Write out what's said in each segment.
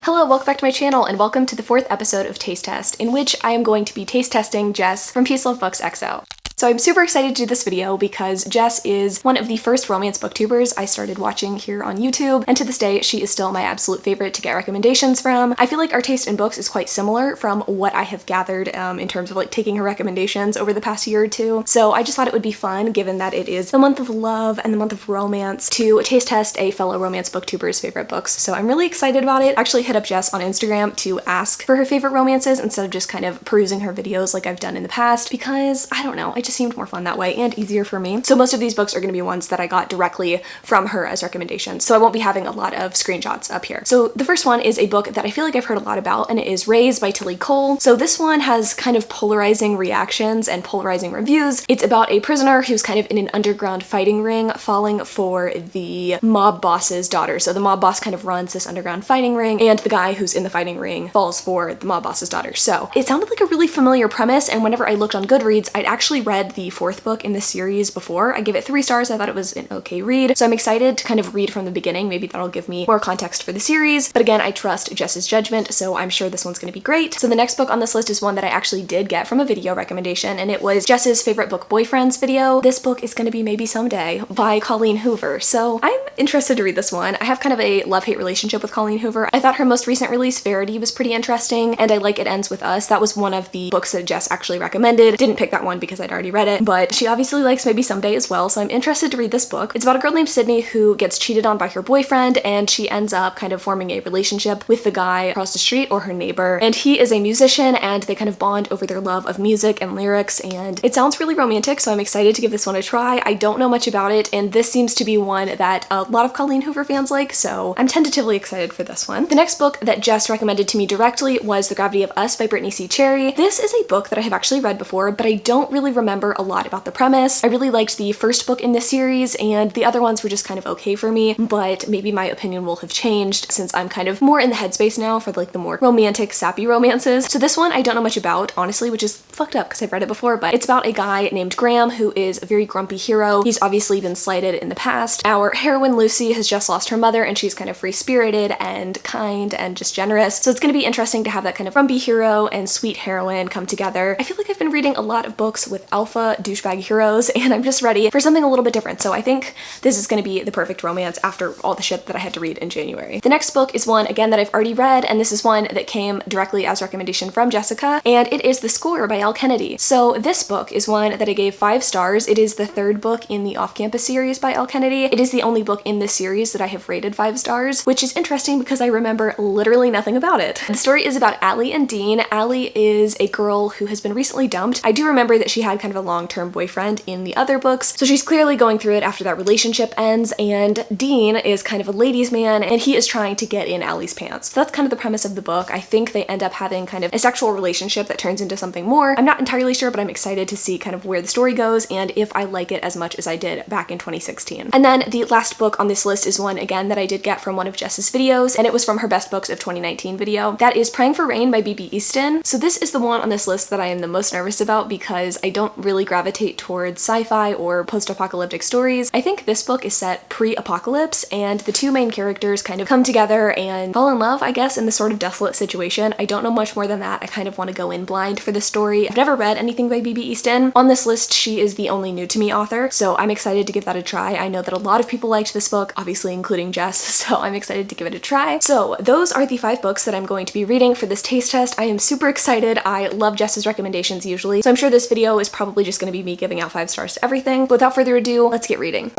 Hello, welcome back to my channel and welcome to the 4th episode of Taste Test, in which I am going to be taste testing Jess from PeaceLoveBooksxo's. So I'm super excited to do this video because Jess is one of the first romance booktubers I started watching here on YouTube, and to this day she is still my absolute favorite to get recommendations from. I feel like our taste in books is quite similar from what I have gathered in terms of like taking her recommendations over the past year or two. So I just thought it would be fun, given that it is the month of love and the month of romance, to taste test a fellow romance booktuber's favorite books. So I'm really excited about it. I actually hit up Jess on Instagram to ask for her favorite romances instead of just kind of perusing her videos like I've done in the past, because I don't know, it just seemed more fun that way and easier for me. So most of these books are going to be ones that I got directly from her as recommendations, so I won't be having a lot of screenshots up here. So the first one is a book that I feel like I've heard a lot about, and it is Raised by Tilly Cole. So this one has kind of polarizing reactions and polarizing reviews. It's about a prisoner who's kind of in an underground fighting ring falling for the mob boss's daughter. So the mob boss kind of runs this underground fighting ring, and the guy who's in the fighting ring falls for the mob boss's daughter. So it sounded like a really familiar premise, and whenever I looked on Goodreads, I'd actually read the 4th book in this series before. I gave it 3 stars. I thought it was an okay read. So I'm excited to kind of read from the beginning. Maybe that'll give me more context for the series. But again, I trust Jess's judgment, so I'm sure this one's going to be great. So the next book on this list is one that I actually did get from a video recommendation, and it was Jess's favorite book boyfriends video. This book is going to be Maybe Someday by Colleen Hoover. So I'm interested to read this one. I have kind of a love-hate relationship with Colleen Hoover. I thought her most recent release, Verity, was pretty interesting, and I like It Ends With Us. That was one of the books that Jess actually recommended. Didn't pick that one because I'd already read it, but she obviously likes Maybe Someday as well, so I'm interested to read this book. It's about a girl named Sydney who gets cheated on by her boyfriend, and she ends up kind of forming a relationship with the guy across the street, or her neighbor, and he is a musician, and they kind of bond over their love of music and lyrics, and it sounds really romantic, so I'm excited to give this one a try. I don't know much about it, and this seems to be one that a lot of Colleen Hoover fans like, so I'm tentatively excited for this one. The next book that Jess recommended to me directly was The Gravity of Us by Brittany C. Cherry. This is a book that I have actually read before, but I don't really remember a lot about the premise. I really liked the first book in this series, and the other ones were just kind of okay for me, but maybe my opinion will have changed since I'm kind of more in the headspace now for like the more romantic, sappy romances. So this one I don't know much about, honestly, which is fucked up because I've read it before, but it's about a guy named Graham who is a very grumpy hero. He's obviously been slighted in the past. Our heroine Lucy has just lost her mother, and she's kind of free-spirited and kind and just generous, so it's going to be interesting to have that kind of grumpy hero and sweet heroine come together. I feel like I've been reading a lot of books with alpha douchebag heroes, and I'm just ready for something a little bit different, so I think this is going to be the perfect romance after all the shit that I had to read in January. The next book is one, again, that I've already read, and this is one that came directly as recommendation from Jessica, and it is The Score by Elle Kennedy. So this book is one that I gave 5 stars. It is the 3rd book in the Off-Campus series by Elle Kennedy. It is the only book in this series that I have rated 5 stars, which is interesting because I remember literally nothing about it. The story is about Allie and Dean. Allie is a girl who has been recently dumped. I do remember that she had kind of a long-term boyfriend in the other books, so she's clearly going through it after that relationship ends, and Dean is kind of a ladies' man, and he is trying to get in Allie's pants. So that's kind of the premise of the book. I think they end up having kind of a sexual relationship that turns into something more. I'm not entirely sure, but I'm excited to see kind of where the story goes and if I like it as much as I did back in 2016. And then the last book on this list is one, again, that I did get from one of Jess's videos, and it was from her Best Books of 2019 video. That is Praying for Rain by B.B. Easton. So this is the one on this list that I am the most nervous about because I don't really gravitate towards sci-fi or post-apocalyptic stories. I think this book is set pre-apocalypse, and the 2 main characters kind of come together and fall in love, I guess, in this sort of desolate situation. I don't know much more than that. I kind of want to go in blind for this story. I've never read anything by B.B. Easton. On this list, she is the only new to me author, so I'm excited to give that a try. I know that a lot of people liked this book, obviously including Jess, so I'm excited to give it a try. So those are the 5 books that I'm going to be reading for this taste test. I am super excited. I love Jess's recommendations usually, so I'm sure this video is probably just going to be me giving out 5 stars to everything. But without further ado, let's get reading.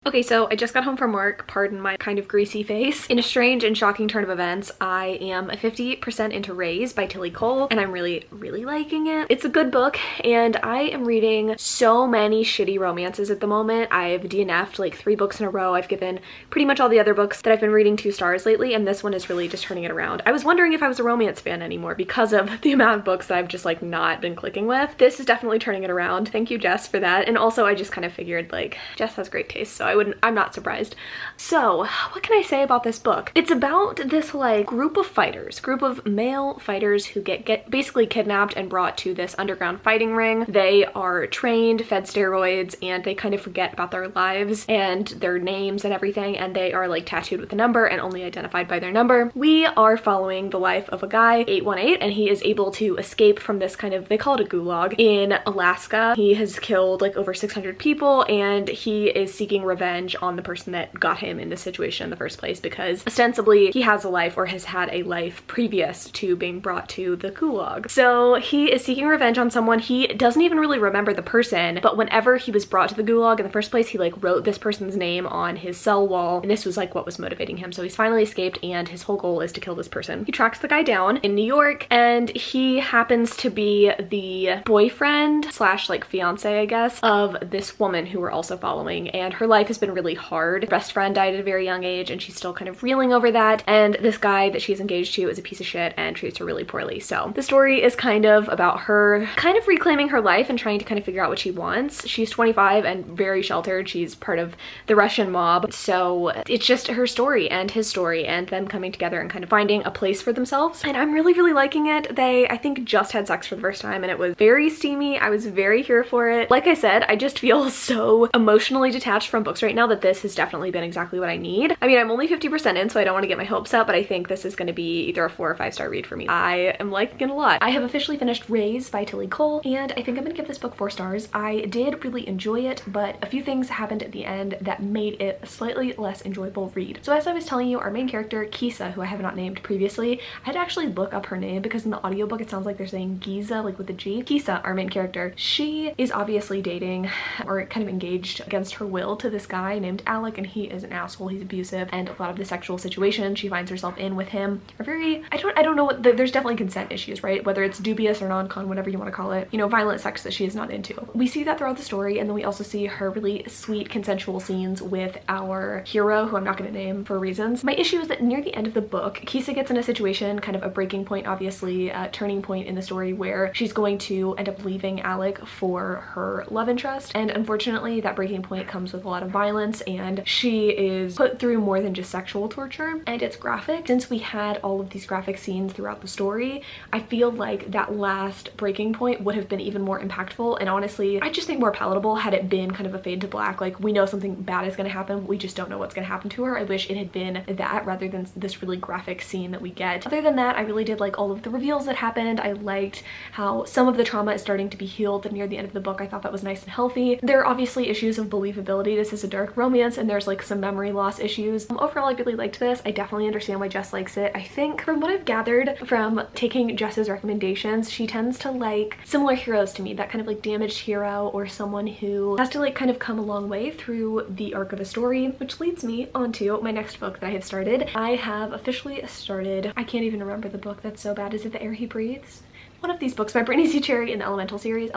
Okay, so I just got home from work, pardon my kind of greasy face. In a strange and shocking turn of events, I am 50% into Raised by Tilly Cole, and I'm really liking it. It's a good book, and I am reading so many shitty romances at the moment. I've DNF'd like 3 books in a row. I've given pretty much all the other books that I've been reading 2 stars lately, and this one is really just turning it around. I was wondering if I was a romance fan anymore because of the amount of books that I've just like not been clicking with. This is definitely turning it around. Thank you, Jess, for that. And also I just kind of figured like Jess has great taste, so I I'm not surprised. So what can I say about this book? It's about this like group of male fighters who get basically kidnapped and brought to this underground fighting ring. They are trained, fed steroids, and they kind of forget about their lives and their names and everything, and they are like tattooed with a number and only identified by their number. We are following the life of a guy, 818, and he is able to escape from this kind of, they call it a gulag, in Alaska. He has killed like over 600 people, and he is seeking revenge on the person that got him in this situation in the first place, because ostensibly he has a life, or has had a life previous to being brought to the gulag. So he is seeking revenge on someone. He doesn't even really remember the person, but whenever he was brought to the gulag in the first place, he like wrote this person's name on his cell wall, and this was like what was motivating him. So he's finally escaped, and his whole goal is to kill this person. He tracks the guy down in New York, and he happens to be the boyfriend slash like fiance, I guess, of this woman who we're also following, and her life has been really hard. Her best friend died at a very young age, and she's still kind of reeling over that, and this guy that she's engaged to is a piece of shit and treats her really poorly. So the story is kind of about her kind of reclaiming her life and trying to kind of figure out what she wants. She's 25 and very sheltered. She's part of the Russian mob, so it's just her story and his story and them coming together and kind of finding a place for themselves, and I'm really liking it. They, I think, just had sex for the first time, and it was very steamy. I was very here for it. Like I said, I just feel so emotionally detached from books right now that this has definitely been exactly what I need. I mean, I'm only 50% in, so I don't want to get my hopes up, but I think this is going to be either a 4 or 5 star read for me. I am liking it a lot. I have officially finished Raise by Tilly Cole, and I think I'm gonna give this book 4 stars. I did really enjoy it, but a few things happened at the end that made it a slightly less enjoyable read. So as I was telling you, our main character, Kisa, who I have not named previously, I had to actually look up her name because in the audiobook it sounds like they're saying Giza, like with a G. Kisa, our main character, she is obviously dating or kind of engaged against her will to this guy named Alec, and he is an asshole. He's abusive, and a lot of the sexual situations she finds herself in with him are very, I don't know what, there's definitely consent issues, right? Whether it's dubious or non-con, whatever you want to call it, you know, violent sex that she is not into. We see that throughout the story, and then we also see her really sweet consensual scenes with our hero, who I'm not going to name for reasons. My issue is that near the end of the book, Kisa gets in a situation, kind of a breaking point, obviously, a turning point in the story, where she's going to end up leaving Alec for her love interest, and unfortunately that breaking point comes with a lot of violence, and she is put through more than just sexual torture, and it's graphic. Since we had all of these graphic scenes throughout the story, I feel like that last breaking point would have been even more impactful, and honestly I just think more palatable had it been kind of a fade to black. Like, we know something bad is going to happen, we just don't know what's going to happen to her. I wish it had been that rather than this really graphic scene that we get. Other than that, I really did like all of the reveals that happened. I liked how some of the trauma is starting to be healed near the end of the book. I thought that was nice and healthy. There are obviously issues of believability. This is a dark romance, and there's like some memory loss issues. Overall, I really liked this. I definitely understand why Jess likes it. I think from what I've gathered from taking Jess's recommendations, she tends to like similar heroes to me, that kind of like damaged hero, or someone who has to like kind of come a long way through the arc of a story, which leads me onto my next book that I have started. I have officially started, I can't even remember the book, that's so bad. Is it The Air He Breathes? One of these books by Brittany C. Cherry in the Element series.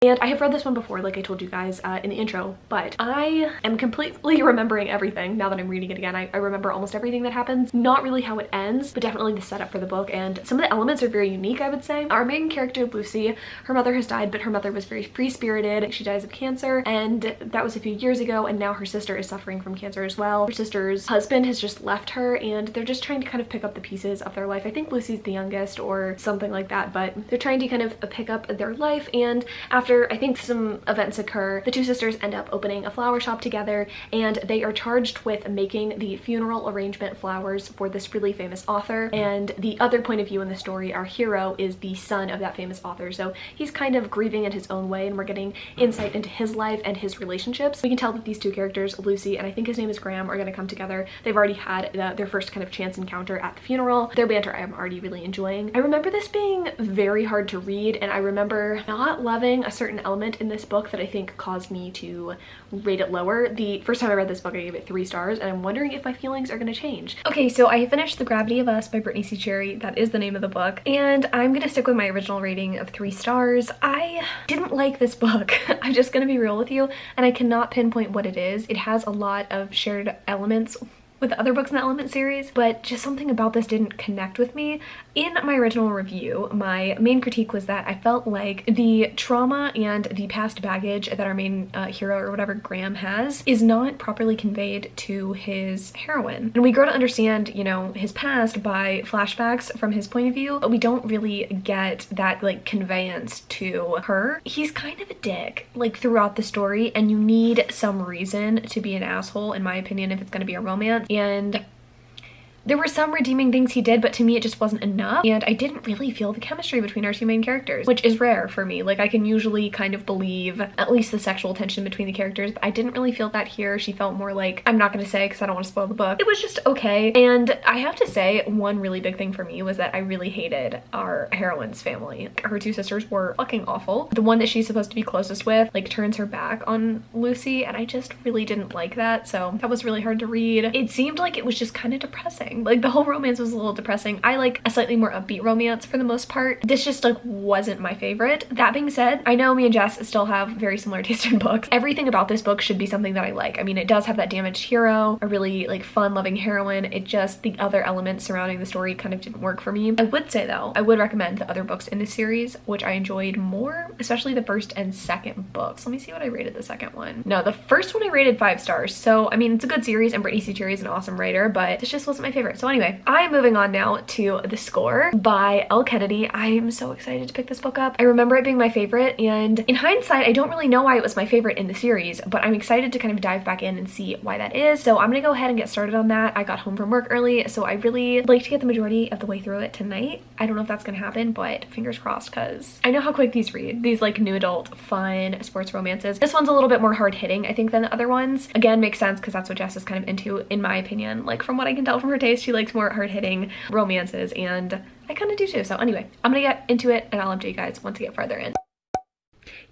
And I have read this one before, like I told you guys in the intro, but I am completely remembering everything now that I'm reading it again. I remember almost everything that happens. Not really how it ends, but definitely the setup for the book, and some of the elements are very unique, I would say. Our main character, Lucy, her mother has died, but her mother was very free-spirited. She dies of cancer, and that was a few years ago, and now her sister is suffering from cancer as well. Her sister's husband has just left her, and they're just trying to kind of pick up the pieces of their life. I think Lucy's the youngest or something like that, but they're trying to kind of pick up their life, and after I think some events occur, the two sisters end up opening a flower shop together, and they are charged with making the funeral arrangement flowers for this really famous author. And the other point of view in the story, our hero is the son of that famous author, so he's kind of grieving in his own way, and we're getting insight into his life and his relationships. We can tell that these two characters, Lucy and I think his name is Graham, are going to come together. They've already had their first kind of chance encounter at the funeral. Their banter I am already really enjoying. I remember this being very hard to read, and I remember not loving a certain element in this book that I think caused me to rate it lower. The first time I read this book, I gave it 3 stars, and I'm wondering if my feelings are going to change. Okay, so I finished The Gravity of Us by Brittany C. Cherry. That is the name of the book, and I'm gonna stick with my original rating of 3 stars. I didn't like this book. I'm just gonna be real with you, and I cannot pinpoint what it is. It has a lot of shared elements with the other books in the Element series, but just something about this didn't connect with me. In my original review, my main critique was that I felt like the trauma and the past baggage that our main hero, or whatever, Graham, has is not properly conveyed to his heroine. And we grow to understand, you know, his past by flashbacks from his point of view, but we don't really get that like conveyance to her. He's kind of a dick like throughout the story, and you need some reason to be an asshole, in my opinion, if it's going to be a romance. And there were some redeeming things he did, but to me it just wasn't enough, and I didn't really feel the chemistry between our two main characters, which is rare for me. Like, I can usually kind of believe at least the sexual tension between the characters, but I didn't really feel that here. She felt more like, I'm not gonna say because I don't want to spoil the book. It was just okay. And I have to say, one really big thing for me was that I really hated our heroine's family. Her two sisters were fucking awful. The one that she's supposed to be closest with like turns her back on Lucy, and I just really didn't like that, so that was really hard to read. It seemed like it was just kind of depressing. Like, the whole romance was a little depressing. I like a slightly more upbeat romance for the most part. This just like wasn't my favorite. That being said, I know me and Jess still have very similar taste in books. Everything about this book should be something that I like. I mean, it does have that damaged hero, a really like fun loving heroine. It just, the other elements surrounding the story kind of didn't work for me. I would say though, I would recommend the other books in this series, which I enjoyed more, especially the first and second books. Let me see what I rated the second one. No, the first one I rated 5 stars. So I mean, it's a good series, and Brittany C. Terry is an awesome writer, but this just wasn't my favorite. So anyway, I'm moving on now to The Score by Elle Kennedy. I'm so excited to pick this book up. I remember it being my favorite, and in hindsight, I don't really know why it was my favorite in the series, but I'm excited to kind of dive back in and see why that is. So I'm gonna go ahead and get started on that. I got home from work early, so I really like to get the majority of the way through it tonight. I don't know if that's gonna happen, but fingers crossed, because I know how quick these read. These like new adult, fun sports romances. This one's a little bit more hard-hitting, I think, than the other ones. Again, makes sense because that's what Jess is kind of into, in my opinion. Like, from what I can tell from her taste, she likes more hard-hitting romances, and I kind of do too. So anyway, I'm gonna get into it and I'll update you guys once I get farther in.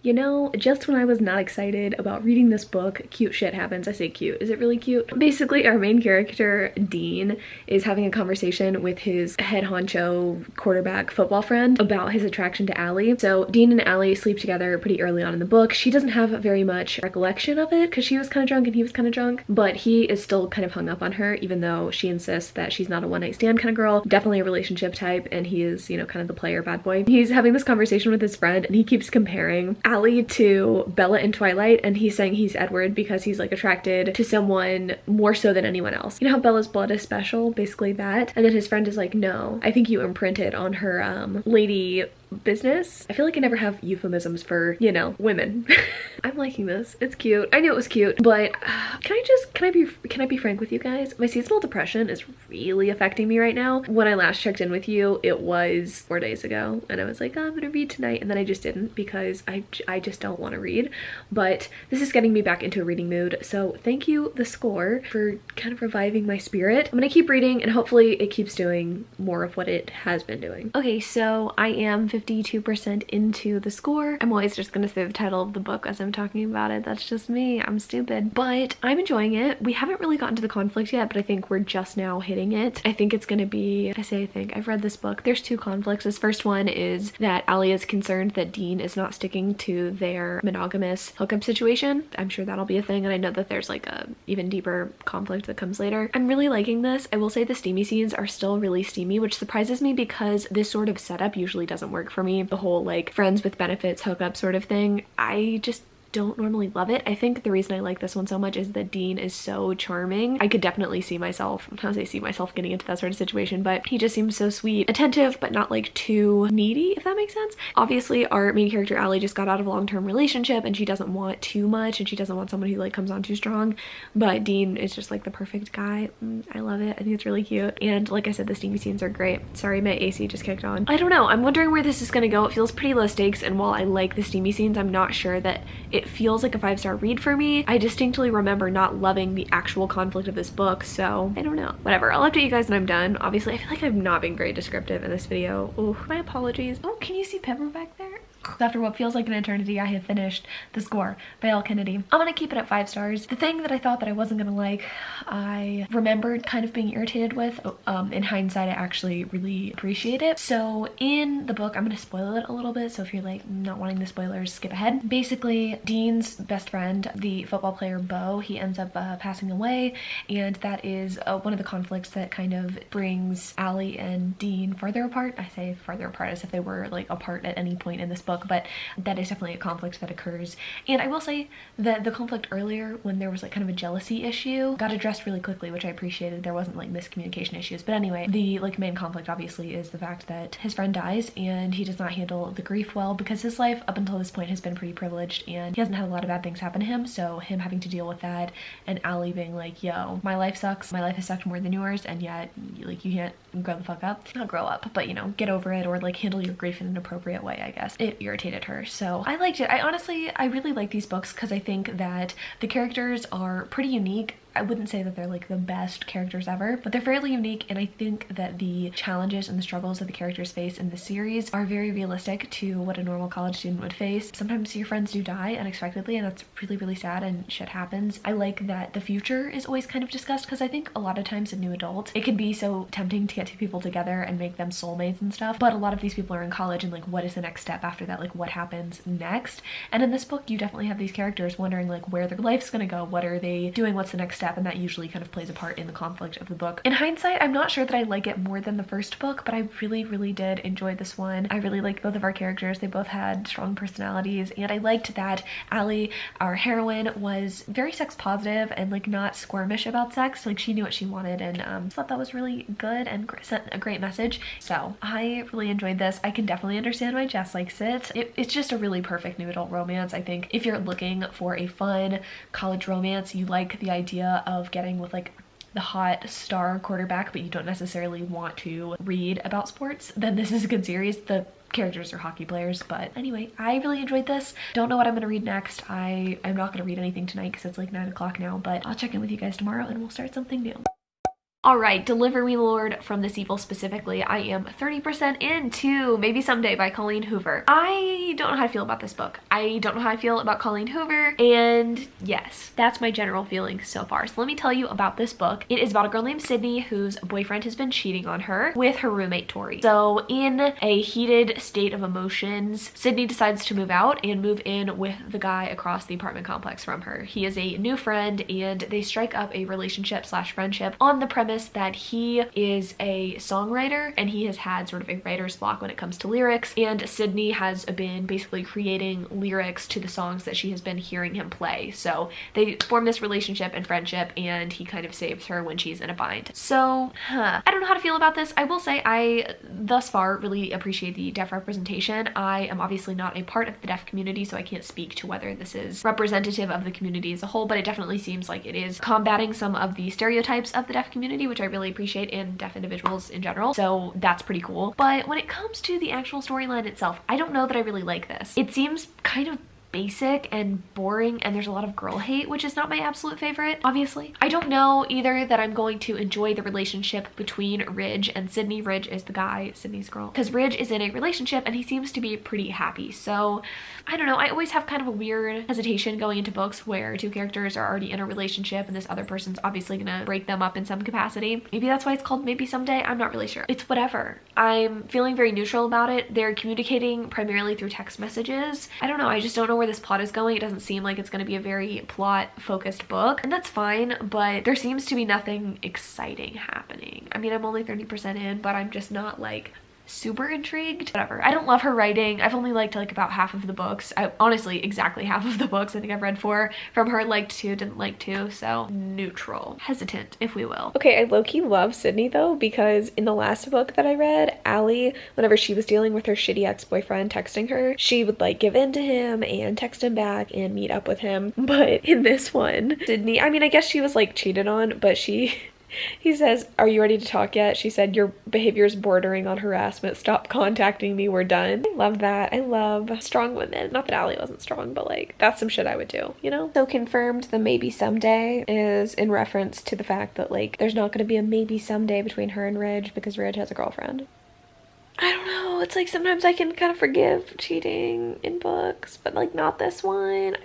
You know, just when I was not excited about reading this book, cute shit happens. I say cute. Is it really cute? Basically, our main character, Dean, is having a conversation with his head honcho quarterback football friend about his attraction to Allie. So Dean and Allie sleep together pretty early on in the book. She doesn't have very much recollection of it because she was kind of drunk and he was kind of drunk, but he is still kind of hung up on her, even though she insists that she's not a one-night stand kind of girl. Definitely a relationship type, and he is, you know, kind of the player bad boy. He's having this conversation with his friend, and he keeps comparing Allie to Bella in Twilight, and he's saying he's Edward because he's like attracted to someone more so than anyone else. You know how Bella's blood is special? Basically that. And then his friend is like, no, I think you imprinted on her lady business. I feel like I never have euphemisms for, you know, women. I'm liking this. It's cute. I knew it was cute, but can I be frank with you guys? My seasonal depression is really affecting me right now. When I last checked in with you, it was 4 days ago, and I was like, oh, I'm gonna read tonight, and then I just didn't because I just don't want to read. But this is getting me back into a reading mood, so thank you, The Score, for kind of reviving my spirit. I'm gonna keep reading, and hopefully it keeps doing more of what it has been doing. Okay, so I am 52% into The Score. I'm always just gonna say the title of the book as I'm talking about it. That's just me. I'm stupid. But I'm enjoying it. We haven't really gotten to the conflict yet, but I think we're just now hitting it. I think it's gonna be, I think, I've read this book. There's 2 conflicts. This first one is that Allie is concerned that Dean is not sticking to their monogamous hookup situation. I'm sure that'll be a thing, and I know that there's like a even deeper conflict that comes later. I'm really liking this. I will say the steamy scenes are still really steamy, which surprises me because this sort of setup usually doesn't work for me. The whole like friends with benefits hookup sort of thing. I just don't normally love it. I think the reason I like this one so much is that Dean is so charming. I could definitely see myself, getting into that sort of situation, but he just seems so sweet, attentive, but not like too needy, if that makes sense. Obviously, our main character, Allie, just got out of a long-term relationship and she doesn't want too much, and she doesn't want someone who like comes on too strong, but Dean is just like the perfect guy. I love it. I think it's really cute. And like I said, the steamy scenes are great. Sorry, my AC just kicked on. I don't know. I'm wondering where this is gonna go. It feels pretty low stakes, and while I like the steamy scenes, I'm not sure that it feels like a 5-star read for me. I distinctly remember not loving the actual conflict of this book, so I don't know. Whatever, I'll update you guys when I'm done. Obviously, I feel like I'm not being very descriptive in this video. Oh, my apologies. Oh, can you see Pepper back there? After what feels like an eternity, I have finished The Score by Elle Kennedy. I'm gonna keep it at 5 stars. The thing that I thought that I wasn't gonna like, I remembered kind of being irritated with. In hindsight, I actually really appreciate it. So in the book, I'm gonna spoil it a little bit, so if you're like not wanting the spoilers, skip ahead. Basically, Dean's best friend, the football player Bo, he ends up passing away, and that is one of the conflicts that kind of brings Allie and Dean farther apart. I say farther apart as if they were like apart at any point in this book, but that is definitely a conflict that occurs. And I will say that the conflict earlier, when there was like kind of a jealousy issue, got addressed really quickly, which I appreciated. There wasn't like miscommunication issues. But anyway, the like main conflict obviously is the fact that his friend dies and he does not handle the grief well, because his life up until this point has been pretty privileged and he hasn't had a lot of bad things happen to him. So him having to deal with that, and Allie being like, yo, my life sucks, my life has sucked more than yours, and yet like you can't grow the fuck up. Not grow up, but you know, get over it, or like handle your grief in an appropriate way, I guess. It irritated her. So I liked it. I really like these books because I think that the characters are pretty unique. I wouldn't say that they're like the best characters ever, but they're fairly unique, and I think that the challenges and the struggles that the characters face in this series are very realistic to what a normal college student would face. Sometimes your friends do die unexpectedly, and that's really, really sad, and shit happens. I like that the future is always kind of discussed, because I think a lot of times in new adults, it can be so tempting to get two people together and make them soulmates and stuff, but a lot of these people are in college, and like, what is the next step after that? Like, what happens next? And in this book, you definitely have these characters wondering like where their life's gonna go, what are they doing, what's the next step, and that usually kind of plays a part in the conflict of the book. In hindsight, I'm not sure that I like it more than the first book, but I really, really did enjoy this one. I really liked both of our characters. They both had strong personalities, and I liked that Allie, our heroine, was very sex positive and like not squirmish about sex. Like, she knew what she wanted, and I thought that was really good and sent a great message. So I really enjoyed this. I can definitely understand why Jess likes it. It's just a really perfect new adult romance. I think if you're looking for a fun college romance, you like the idea of getting with like the hot star quarterback, but you don't necessarily want to read about sports, then this is a good series. The characters are hockey players, but anyway, I really enjoyed this. Don't know what I'm gonna read next. I'm not gonna read anything tonight because it's like 9 o'clock now, but I'll check in with you guys tomorrow and we'll start something new. Alright, Deliver Me Lord from This Evil specifically. I am 30% into Maybe Someday by Colleen Hoover. I don't know how to feel about this book. I don't know how I feel about Colleen Hoover, and yes, that's my general feeling so far. So let me tell you about this book. It is about a girl named Sydney whose boyfriend has been cheating on her with her roommate Tori. So in a heated state of emotions, Sydney decides to move out and move in with the guy across the apartment complex from her. He is a new friend, and they strike up a relationship slash friendship on the premise that he is a songwriter and he has had sort of a writer's block when it comes to lyrics, and Sydney has been basically creating lyrics to the songs that she has been hearing him play. So they form this relationship and friendship, and he kind of saves her when she's in a bind. So I don't know how to feel about this. I will say I thus far really appreciate the deaf representation. I am obviously not a part of the deaf community, so I can't speak to whether this is representative of the community as a whole, but it definitely seems like it is combating some of the stereotypes of the deaf community, which I really appreciate, and deaf individuals in general. So that's pretty cool. But when it comes to the actual storyline itself, I don't know that I really like this. It seems kind of basic and boring, and there's a lot of girl hate, which is not my absolute favorite, obviously. I don't know either that I'm going to enjoy the relationship between Ridge and Sydney. Ridge is the guy, Sydney's girl, because Ridge is in a relationship and he seems to be pretty happy. So I don't know, I always have kind of a weird hesitation going into books where two characters are already in a relationship and this other person's obviously gonna break them up in some capacity. Maybe that's why it's called Maybe Someday, I'm not really sure. It's whatever. I'm feeling very neutral about it. They're communicating primarily through text messages. I don't know, I just don't know where this plot is going. It doesn't seem like it's going to be a very plot focused book, and that's fine, but there seems to be nothing exciting happening. I mean, I'm only 30% in, but I'm just not like super intrigued. Whatever. I don't love her writing. I've only liked like about half of the books. Honestly, exactly half of the books I think I've read from her. Liked 2, didn't like 2, so neutral. Hesitant, if we will. Okay, I low-key love Sydney though, because in the last book that I read, Allie, whenever she was dealing with her shitty ex-boyfriend texting her, she would like give in to him and text him back and meet up with him. But in this one, Sydney, I mean, I guess she was like cheated on, but he says, "Are you ready to talk yet?" She said, "Your behavior is bordering on harassment. Stop contacting me. We're done." I love that. I love strong women. Not that Allie wasn't strong, but like, that's some shit I would do, you know? So confirmed, the Maybe Someday is in reference to the fact that like, there's not going to be a maybe someday between her and Ridge because Ridge has a girlfriend. I don't know. know, it's like sometimes I can kind of forgive cheating in books, but like not this one.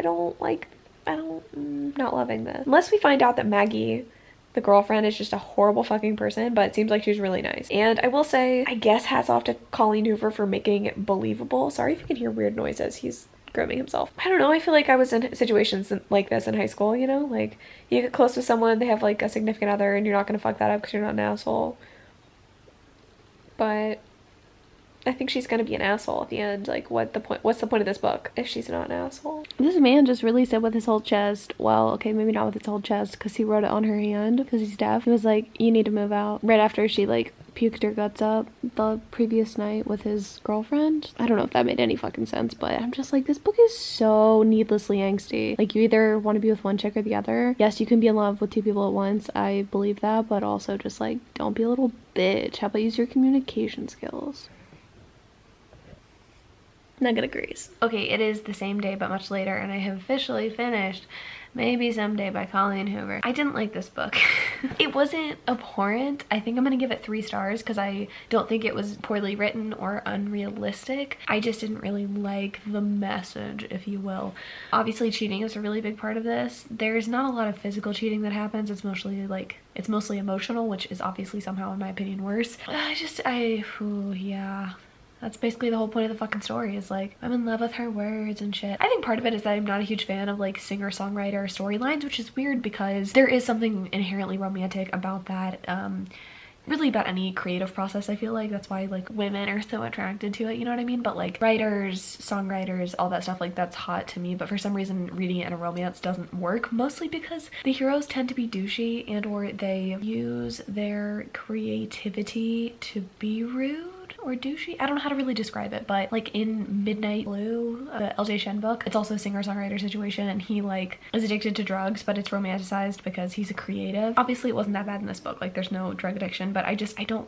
Not loving this. Unless we find out that Maggie, the girlfriend, is just a horrible fucking person, but it seems like she's really nice. And I will say, I guess hats off to Colleen Hoover for making it believable. Sorry if you can hear weird noises. He's grooming himself. I don't know, I feel like I was in situations like this in high school, you know? Like, you get close to someone, they have like a significant other, and you're not gonna fuck that up because you're not an asshole. But I think she's gonna be an asshole at the end. Like, what's the point of this book if she's not an asshole? This man just really said with his whole chest, well, okay, maybe not with his whole chest, because he wrote it on her hand, because he's deaf. He was like, you need to move out. Right after she, like, puked her guts up the previous night with his girlfriend. I don't know if that made any fucking sense, but I'm just like, this book is so needlessly angsty. Like, you either want to be with one chick or the other. Yes, you can be in love with two people at once. I believe that, but also just, like, don't be a little bitch. How about use your communication skills? Nugget agrees. Okay, it is the same day but much later, and I have officially finished Maybe Someday by Colleen Hoover. I didn't like this book. It wasn't abhorrent. I think I'm gonna give it 3 stars because I don't think it was poorly written or unrealistic. I just didn't really like the message, if you will. Obviously cheating is a really big part of this. There's not a lot of physical cheating that happens. It's mostly emotional, which is obviously somehow in my opinion worse. Yeah. That's basically the whole point of the fucking story, is like, I'm in love with her words and shit. I think part of it is that I'm not a huge fan of like singer-songwriter storylines, which is weird because there is something inherently romantic about that. Really about any creative process, I feel like. That's why like women are so attracted to it, you know what I mean? But like writers, songwriters, all that stuff, like that's hot to me. But for some reason reading it in a romance doesn't work, mostly because the heroes tend to be douchey and or they use their creativity to be rude or douchey. I don't know how to really describe it, but like in Midnight Blue, the LJ Shen book, it's also a singer-songwriter situation, and he like is addicted to drugs, but it's romanticized because he's a creative. Obviously it wasn't that bad in this book, like there's no drug addiction, but I don't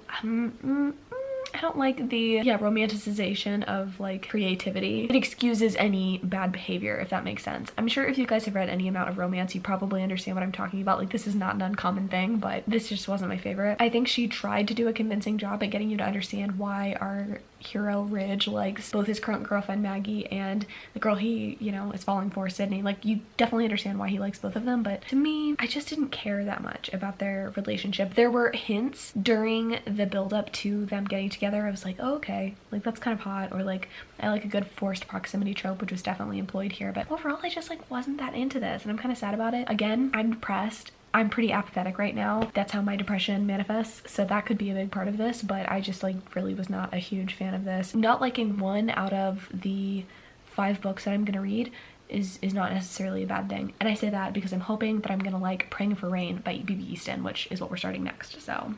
like the romanticization of like creativity. It excuses any bad behavior, if that makes sense. I'm sure if you guys have read any amount of romance, you probably understand what I'm talking about. Like, this is not an uncommon thing, but this just wasn't my favorite. I think she tried to do a convincing job at getting you to understand why our hero Ridge likes both his current girlfriend Maggie and the girl he, you know, is falling for, Sydney. Like, you definitely understand why he likes both of them, but to me, I just didn't care that much about their relationship. There were hints during the build-up to them getting together. I was like, oh, okay, like that's kind of hot, or like I like a good forced proximity trope, which was definitely employed here, but overall I just like wasn't that into this, and I'm kind of sad about it. Again, I'm depressed. I'm pretty apathetic right now. That's how my depression manifests, so that could be a big part of this, but I just like really was not a huge fan of this. Not liking 1 out of the 5 books that I'm gonna read is not necessarily a bad thing, and I say that because I'm hoping that I'm gonna like Praying for Rain by B.B. Easton, which is what we're starting next, so.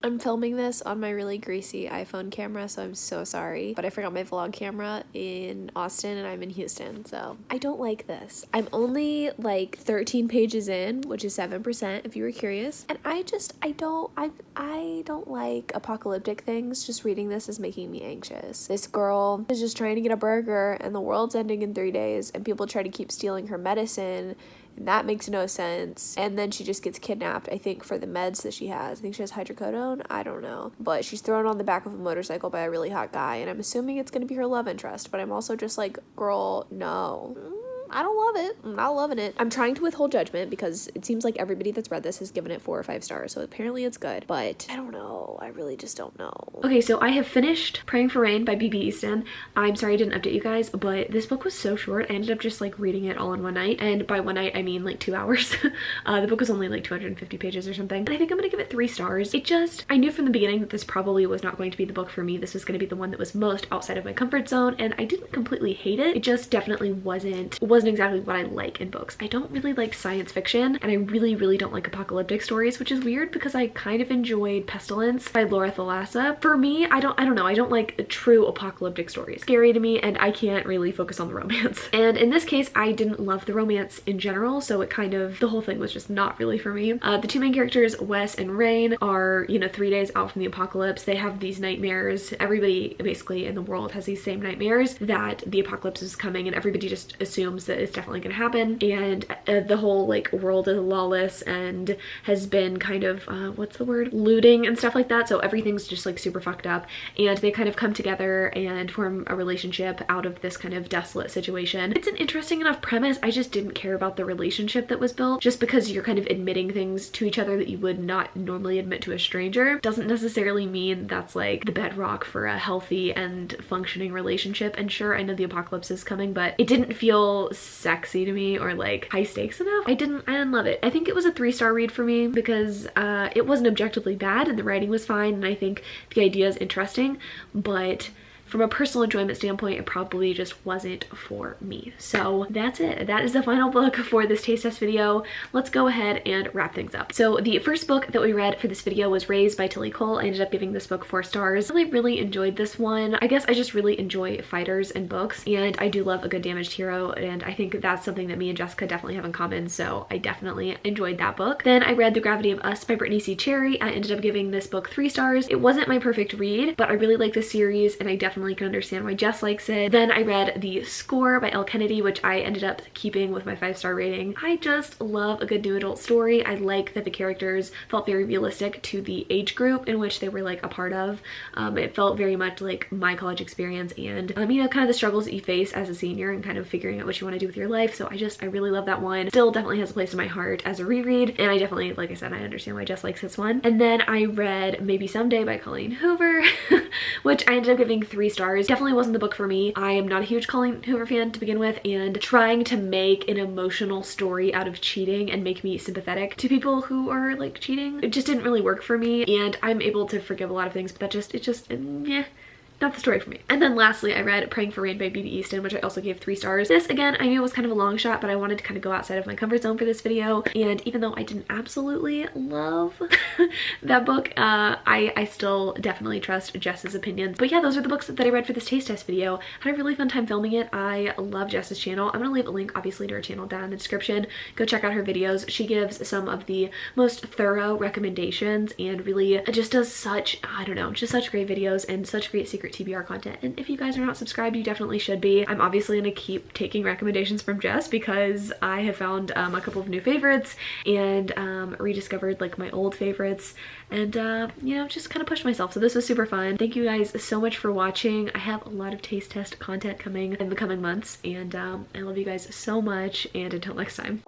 I'm filming this on my really greasy iPhone camera, so I'm so sorry, but I forgot my vlog camera in Austin and I'm in Houston, so I don't like this. I'm only like 13 pages in, which is 7% if you were curious, and I don't like apocalyptic things. Just reading this is making me anxious. This girl is just trying to get a burger and the world's ending in 3 days and people try to keep stealing her medicine. And that makes no sense. And then she just gets kidnapped, I think, for the meds that she has. I think she has hydrocodone. I don't know. But she's thrown on the back of a motorcycle by a really hot guy. And I'm assuming it's going to be her love interest. But I'm also just like, girl, no. I don't love it. I'm not loving it. I'm trying to withhold judgment because it seems like everybody that's read this has given it 4 or 5 stars. So apparently it's good. But I don't know. I really just don't know. Okay, so I have finished Praying for Rain by B.B. Easton. I'm sorry I didn't update you guys, but this book was so short. I ended up just like reading it all in one night. And by one night, I mean like 2 hours. The book was only like 250 pages or something. And I think I'm gonna give it 3 stars. I knew from the beginning that this probably was not going to be the book for me. This was gonna be the one that was most outside of my comfort zone. And I didn't completely hate it. It just definitely wasn't exactly what I like in books. I don't really like science fiction, and I really don't like apocalyptic stories, which is weird because I kind of enjoyed Pestilence by Laura Thalassa. For me, I don't know, I don't like true apocalyptic stories. Scary to me, and I can't really focus on the romance. And in this case, I didn't love the romance in general, so the whole thing was just not really for me. The 2 main characters, Wes and Rain, are, you know, 3 days out from the apocalypse. They have these nightmares. Everybody basically in the world has these same nightmares that the apocalypse is coming, and everybody just assumes that it's definitely gonna happen. And the whole like world is lawless and has been kind of what's the word, looting and stuff like like that, so everything's just like super fucked up, and they kind of come together and form a relationship out of this kind of desolate situation. It's an interesting enough premise. I just didn't care about the relationship that was built. Just because you're kind of admitting things to each other that you would not normally admit to a stranger doesn't necessarily mean that's like the bedrock for a healthy and functioning relationship. And sure, I know the apocalypse is coming, but it didn't feel sexy to me or like high stakes enough. I didn't love it. I think it was a 3-star read for me because it wasn't objectively bad and the writing was fine, and I think the idea is interesting, but from a personal enjoyment standpoint, it probably just wasn't for me. So that's it. That is the final book for this taste test video. Let's go ahead and wrap things up. So the first book that we read for this video was Raised by Tilly Cole. I ended up giving this book 4 stars. I really enjoyed this one. I guess I just really enjoy fighters and books, and I do love a good damaged hero, and I think that's something that me and Jessica definitely have in common, so I definitely enjoyed that book. Then I read The Gravity of Us by Brittany C. Cherry. I ended up giving this book 3 stars. It wasn't my perfect read, but I really like the series, and I definitely can understand why Jess likes it. Then I read The Score by Elle Kennedy, which I ended up keeping with my 5-star rating. I just love a good new adult story. I like that the characters felt very realistic to the age group in which they were like a part of. It felt very much like my college experience and you know, kind of the struggles that you face as a senior and kind of figuring out what you want to do with your life. So I really love that one. Still definitely has a place in my heart as a reread, and I definitely, like I said, I understand why Jess likes this one. And then I read Maybe Someday by Colleen Hoover, which I ended up giving 3 stars. Definitely wasn't the book for me. I am not a huge Colleen Hoover fan to begin with, and trying to make an emotional story out of cheating and make me sympathetic to people who are like cheating, it just didn't really work for me. And I'm able to forgive a lot of things, but it just yeah, not the story for me. And then lastly, I read Praying for Rain by B.B. Easton, which I also gave 3 stars. This, again, I knew it was kind of a long shot, but I wanted to kind of go outside of my comfort zone for this video. And even though I didn't absolutely love that book, I still definitely trust Jess's opinions. But yeah, those are the books that I read for this taste test video. Had a really fun time filming it. I love Jess's channel. I'm gonna leave a link, obviously, to her channel down in the description. Go check out her videos. She gives some of the most thorough recommendations and really just does such, I don't know, just such great videos and such great secret TBR content. And if you guys are not subscribed, you definitely should be. I'm obviously gonna keep taking recommendations from Jess because I have found a couple of new favorites and rediscovered like my old favorites, and you know, just kind of pushed myself. So this was super fun. Thank you guys so much for watching. I have a lot of taste test content coming in the coming months, and I love you guys so much, and until next time.